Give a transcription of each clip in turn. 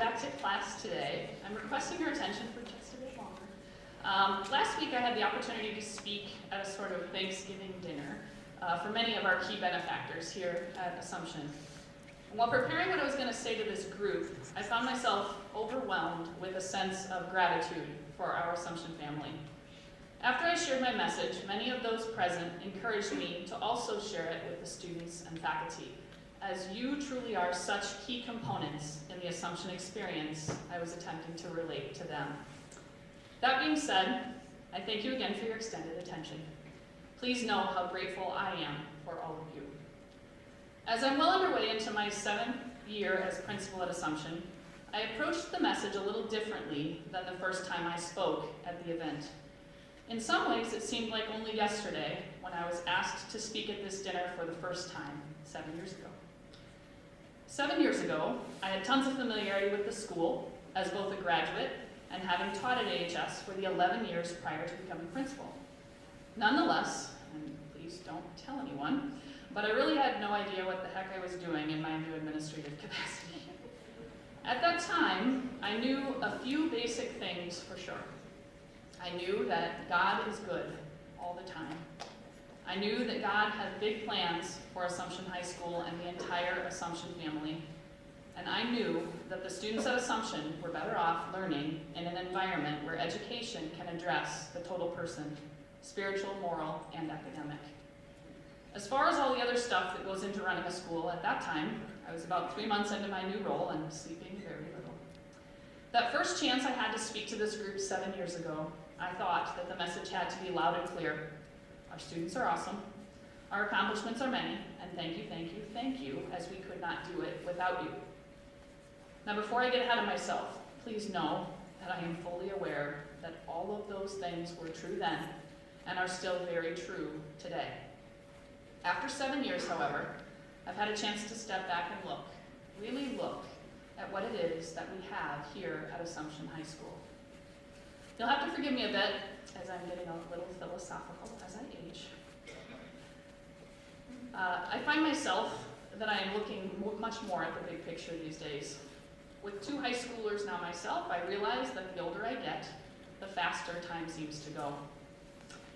back to class today. I'm requesting your attention for just a bit longer. Last week I had the opportunity to speak at a sort of Thanksgiving dinner for many of our key benefactors here at Assumption. And while preparing what I was going to say to this group, I found myself overwhelmed with a sense of gratitude for our Assumption family. After I shared my message, many of those present encouraged me to also share it with the students and faculty, as you truly are such key components in the Assumption experience I was attempting to relate to them. That being said, I thank you again for your extended attention. Please know how grateful I am for all of you. As I'm well underway into my 7th year as principal at Assumption, I approached the message a little differently than the first time I spoke at the event. In some ways, it seemed like only yesterday when I was asked to speak at this dinner for the first time, 7 years ago. 7 years ago, I had tons of familiarity with the school as both a graduate and having taught at AHS for the 11 years prior to becoming principal. Nonetheless, and please don't tell anyone, but I really had no idea what the heck I was doing in my new administrative capacity. At that time, I knew a few basic things for sure. I knew that God is good all the time. I knew that God had big plans for Assumption High School and the entire Assumption family. And I knew that the students at Assumption were better off learning in an environment where education can address the total person, spiritual, moral, and academic. As far as all the other stuff that goes into running a school, at that time, I was about 3 months into my new role and sleeping very little. That first chance I had to speak to this group 7 years ago, I thought that the message had to be loud and clear. Our students are awesome, our accomplishments are many, and thank you, thank you, thank you, as we could not do it without you. Now before I get ahead of myself, please know that I am fully aware that all of those things were true then and are still very true today. After 7 years, however, I've had a chance to step back and look, really look, at what it is that we have here at Assumption High School. You'll have to forgive me a bit as I'm getting a little philosophical as I age. I find myself that I am looking much more at the big picture these days. With 2 high schoolers now myself, I realize that the older I get, the faster time seems to go.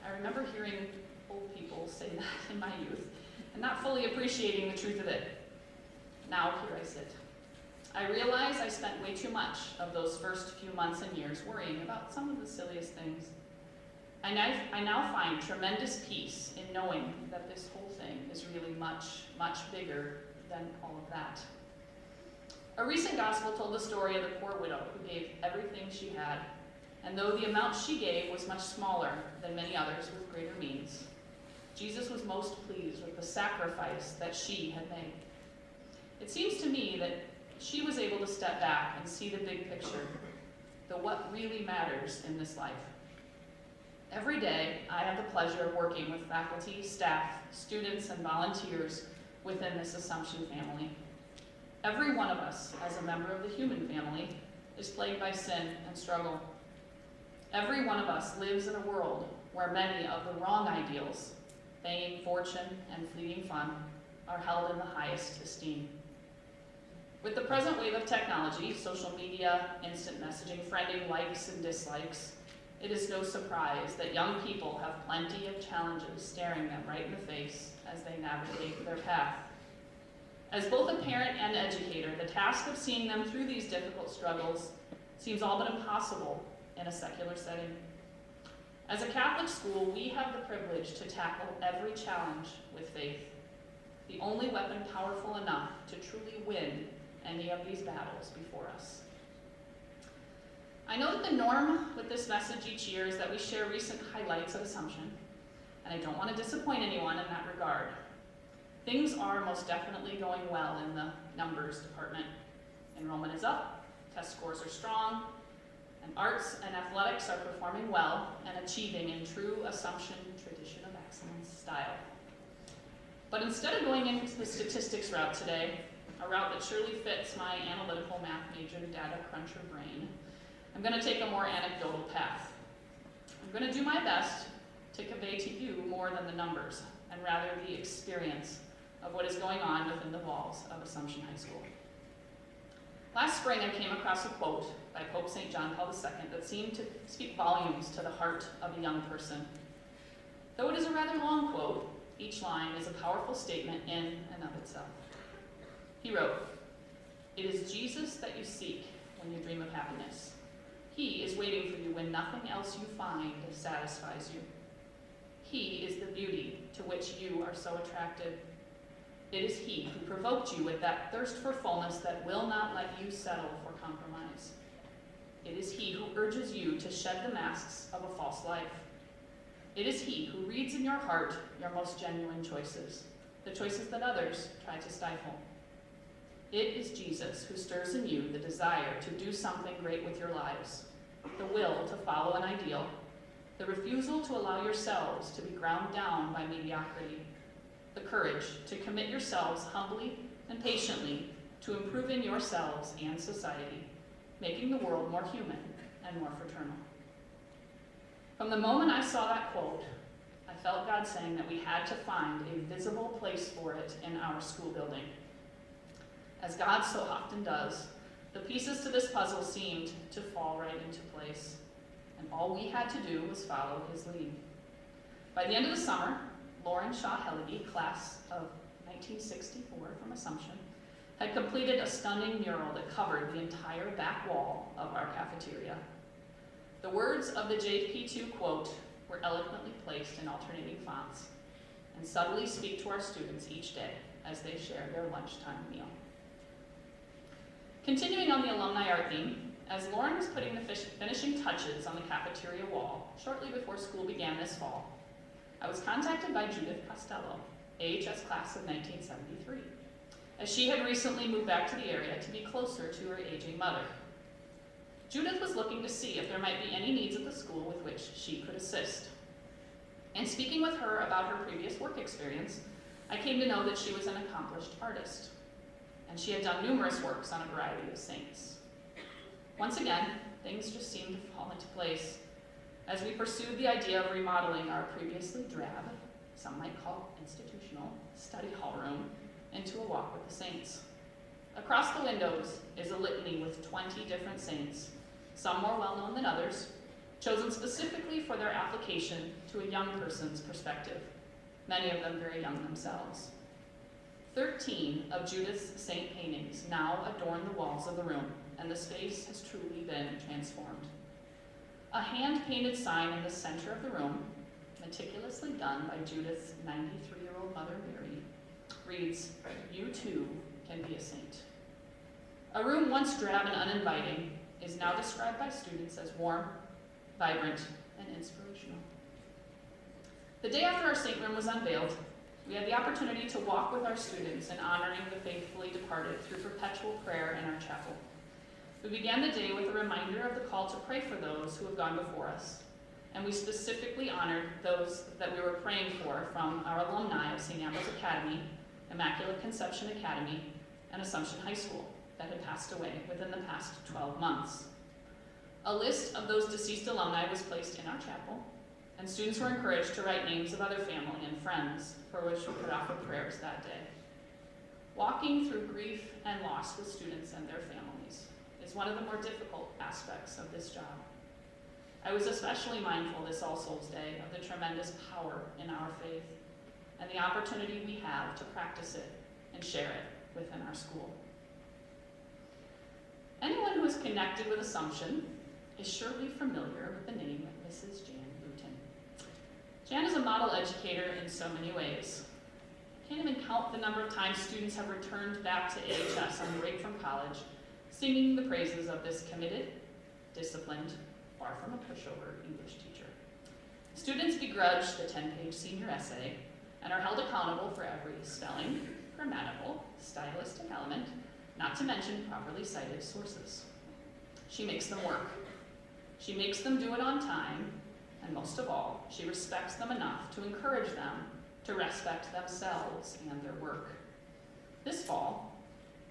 I remember hearing old people say that in my youth and not fully appreciating the truth of it. Now here I sit. I realize I spent way too much of those first few months and years worrying about some of the silliest things. I now find tremendous peace in knowing that this whole thing is really much, much bigger than all of that. A recent gospel told the story of the poor widow who gave everything she had, and though the amount she gave was much smaller than many others with greater means, Jesus was most pleased with the sacrifice that she had made. It seems to me that she was able to step back and see the big picture, the what really matters in this life. Every day, I have the pleasure of working with faculty, staff, students, and volunteers within this Assumption family. Every one of us, as a member of the human family, is plagued by sin and struggle. Every one of us lives in a world where many of the wrong ideals, fame, fortune, and fleeting fun, are held in the highest esteem. With the present wave of technology, social media, instant messaging, friending, likes and dislikes, it is no surprise that young people have plenty of challenges staring them right in the face as they navigate their path. As both a parent and educator, the task of seeing them through these difficult struggles seems all but impossible in a secular setting. As a Catholic school, we have the privilege to tackle every challenge with faith, the only weapon powerful enough to truly win any of these battles before us. I know that the norm with this message each year is that we share recent highlights of Assumption, and I don't want to disappoint anyone in that regard. Things are most definitely going well in the numbers department. Enrollment is up, test scores are strong, and arts and athletics are performing well and achieving in true Assumption tradition of excellence style. But instead of going into the statistics route today, a route that surely fits my analytical math major data cruncher brain, I'm going to take a more anecdotal path. I'm going to do my best to convey to you more than the numbers, and rather the experience of what is going on within the walls of Assumption High School. Last spring, I came across a quote by Pope St. John Paul II that seemed to speak volumes to the heart of a young person. Though it is a rather long quote, each line is a powerful statement in and of itself. He wrote, "It is Jesus that you seek when you dream of happiness. He is waiting for you when nothing else you find satisfies you. He is the beauty to which you are so attracted. It is he who provoked you with that thirst for fullness that will not let you settle for compromise. It is he who urges you to shed the masks of a false life. It is he who reads in your heart your most genuine choices, the choices that others try to stifle. It is Jesus who stirs in you the desire to do something great with your lives, the will to follow an ideal, the refusal to allow yourselves to be ground down by mediocrity, the courage to commit yourselves humbly and patiently to improving yourselves and society, making the world more human and more fraternal." From the moment I saw that quote, I felt God saying that we had to find a visible place for it in our school building. As God so often does, the pieces to this puzzle seemed to fall right into place, and all we had to do was follow his lead. By the end of the summer, Lauren Shaw Hellige, class of 1964 from Assumption, had completed a stunning mural that covered the entire back wall of our cafeteria. The words of the JP2 quote were eloquently placed in alternating fonts and subtly speak to our students each day as they share their lunchtime meal. Continuing on the alumni art theme, as Lauren was putting the finishing touches on the cafeteria wall shortly before school began this fall, I was contacted by Judith Costello, AHS class of 1973, as she had recently moved back to the area to be closer to her aging mother. Judith was looking to see if there might be any needs at the school with which she could assist. In speaking with her about her previous work experience, I came to know that she was an accomplished artist, and she had done numerous works on a variety of saints. Once again, things just seemed to fall into place as we pursued the idea of remodeling our previously drab, some might call institutional, study hall room into a walk with the saints. Across the windows is a litany with 20 different saints, some more well-known than others, chosen specifically for their application to a young person's perspective, many of them very young themselves. 13 of Judith's saint paintings now adorn the walls of the room, and the space has truly been transformed. A hand-painted sign in the center of the room, meticulously done by Judith's 93-year-old mother, Mary, reads, "You too can be a saint." A room once drab and uninviting is now described by students as warm, vibrant, and inspirational. The day after our saint room was unveiled, we had the opportunity to walk with our students in honoring the faithfully departed through perpetual prayer in our chapel. We began the day with a reminder of the call to pray for those who have gone before us, and we specifically honored those that we were praying for from our alumni of St. Ambrose Academy, Immaculate Conception Academy, and Assumption High School that had passed away within the past 12 months. A list of those deceased alumni was placed in our chapel, and students were encouraged to write names of other family and friends for which we could offer prayers that day. Walking through grief and loss with students and their families is one of the more difficult aspects of this job. I was especially mindful this All Souls Day of the tremendous power in our faith and the opportunity we have to practice it and share it within our school. Anyone who is connected with Assumption is surely familiar with the name Mrs. Jan Boutin. Jan is a model educator in so many ways. I can't even count the number of times students have returned back to AHS on break from college, singing the praises of this committed, disciplined, far from a pushover English teacher. Students begrudge the 10-page senior essay and are held accountable for every spelling, grammatical, stylistic element, not to mention properly cited sources. She makes them work. She makes them do it on time, and most of all, she respects them enough to encourage them to respect themselves and their work. This fall,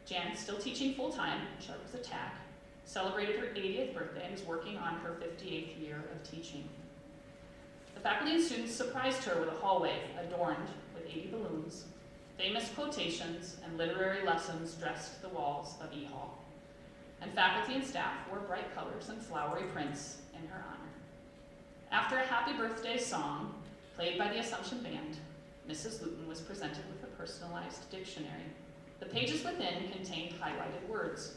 Jan, still teaching full-time, sharp as a tack, celebrated her 80th birthday and is working on her 58th year of teaching. The faculty and students surprised her with a hallway adorned with 80 balloons, famous quotations, and literary lessons dressed the walls of E Hall. and faculty and staff wore bright colors and flowery prints in her honor. After a happy birthday song played by the Assumption Band, Mrs. Luton was presented with a personalized dictionary. The pages within contained highlighted words.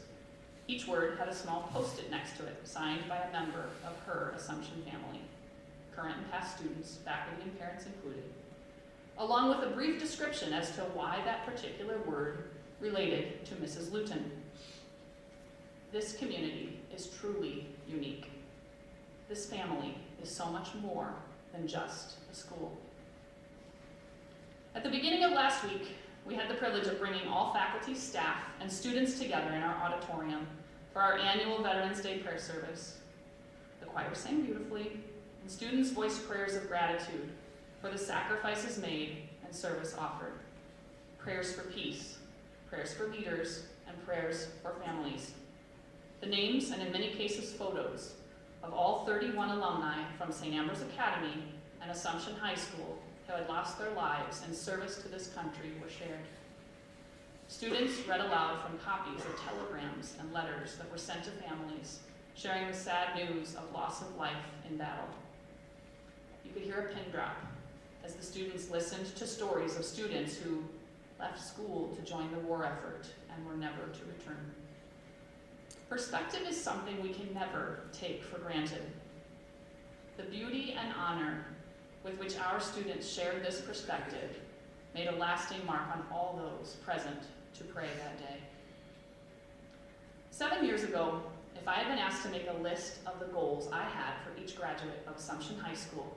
Each word had a small post-it next to it, signed by a member of her Assumption family, current and past students, faculty and parents included, along with a brief description as to why that particular word related to Mrs. Luton. This community is truly unique. This family is so much more than just a school. At the beginning of last week, we had the privilege of bringing all faculty, staff, and students together in our auditorium for our annual Veterans Day prayer service. The choir sang beautifully, and students voiced prayers of gratitude for the sacrifices made and service offered. Prayers for peace, prayers for leaders, and prayers for families. The names, and in many cases photos, of all 31 alumni from St. Ambrose Academy and Assumption High School who had lost their lives in service to this country were shared. Students read aloud from copies of telegrams and letters that were sent to families, sharing the sad news of loss of life in battle. You could hear a pin drop as the students listened to stories of students who left school to join the war effort and were never to return. Perspective is something we can never take for granted. The beauty and honor with which our students shared this perspective made a lasting mark on all those present to pray that day. 7 years ago, if I had been asked to make a list of the goals I had for each graduate of Assumption High School,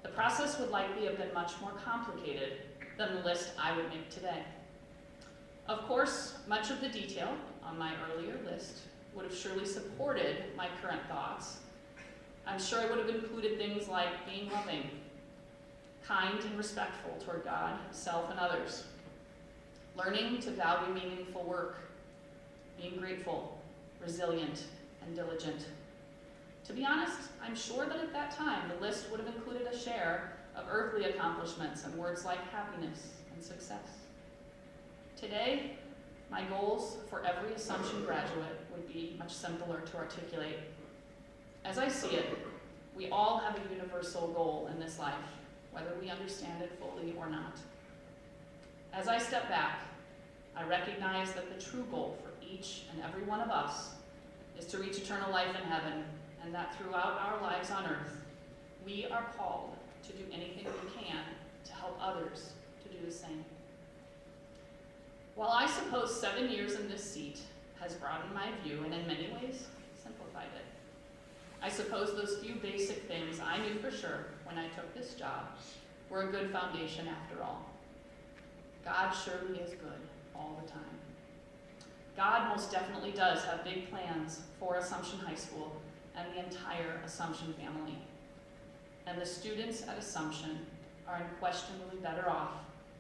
the process would likely have been much more complicated than the list I would make today. Of course, much of the detail on my earlier list would have surely supported my current thoughts. I'm sure I would have included things like being loving, kind and respectful toward God, self, and others, learning to value meaningful work, being grateful, resilient, and diligent. To be honest, I'm sure that at that time the list would have included a share of earthly accomplishments and words like happiness and success. Today, my goals for every Assumption graduate would be much simpler to articulate. As I see it, we all have a universal goal in this life, whether we understand it fully or not. As I step back, I recognize that the true goal for each and every one of us is to reach eternal life in heaven, and that throughout our lives on earth, we are called to do anything we can to help others to do the same. While I suppose 7 years in this seat has broadened my view and in many ways simplified it, I suppose those few basic things I knew for sure when I took this job were a good foundation after all. God surely is good all the time. God most definitely does have big plans for Assumption High School and the entire Assumption family. And the students at Assumption are unquestionably better off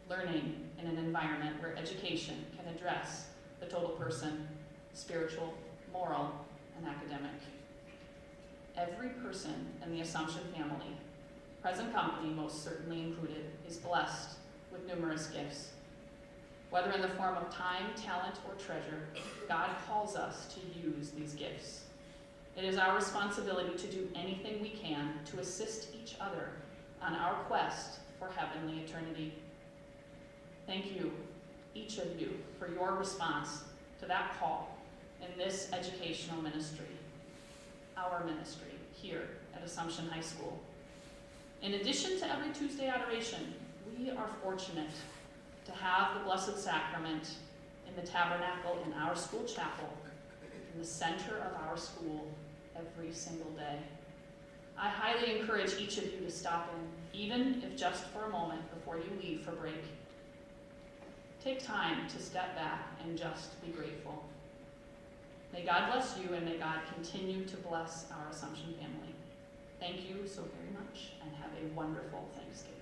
learning in an environment where education can address the total person, spiritual, moral, and academic. Every person in the Assumption family, present company most certainly included, is blessed with numerous gifts. Whether in the form of time, talent, or treasure, God calls us to use these gifts. It is our responsibility to do anything we can to assist each other on our quest for heavenly eternity. Thank you, each of you, for your response to that call in this educational ministry, our ministry here at Assumption High School. In addition to every Tuesday adoration, we are fortunate to have the Blessed Sacrament in the tabernacle in our school chapel, in the center of our school, every single day. I highly encourage each of you to stop in, even if just for a moment before you leave for break. Take time to step back and just be grateful. May God bless you, and may God continue to bless our Assumption family. Thank you so very much, and have a wonderful Thanksgiving.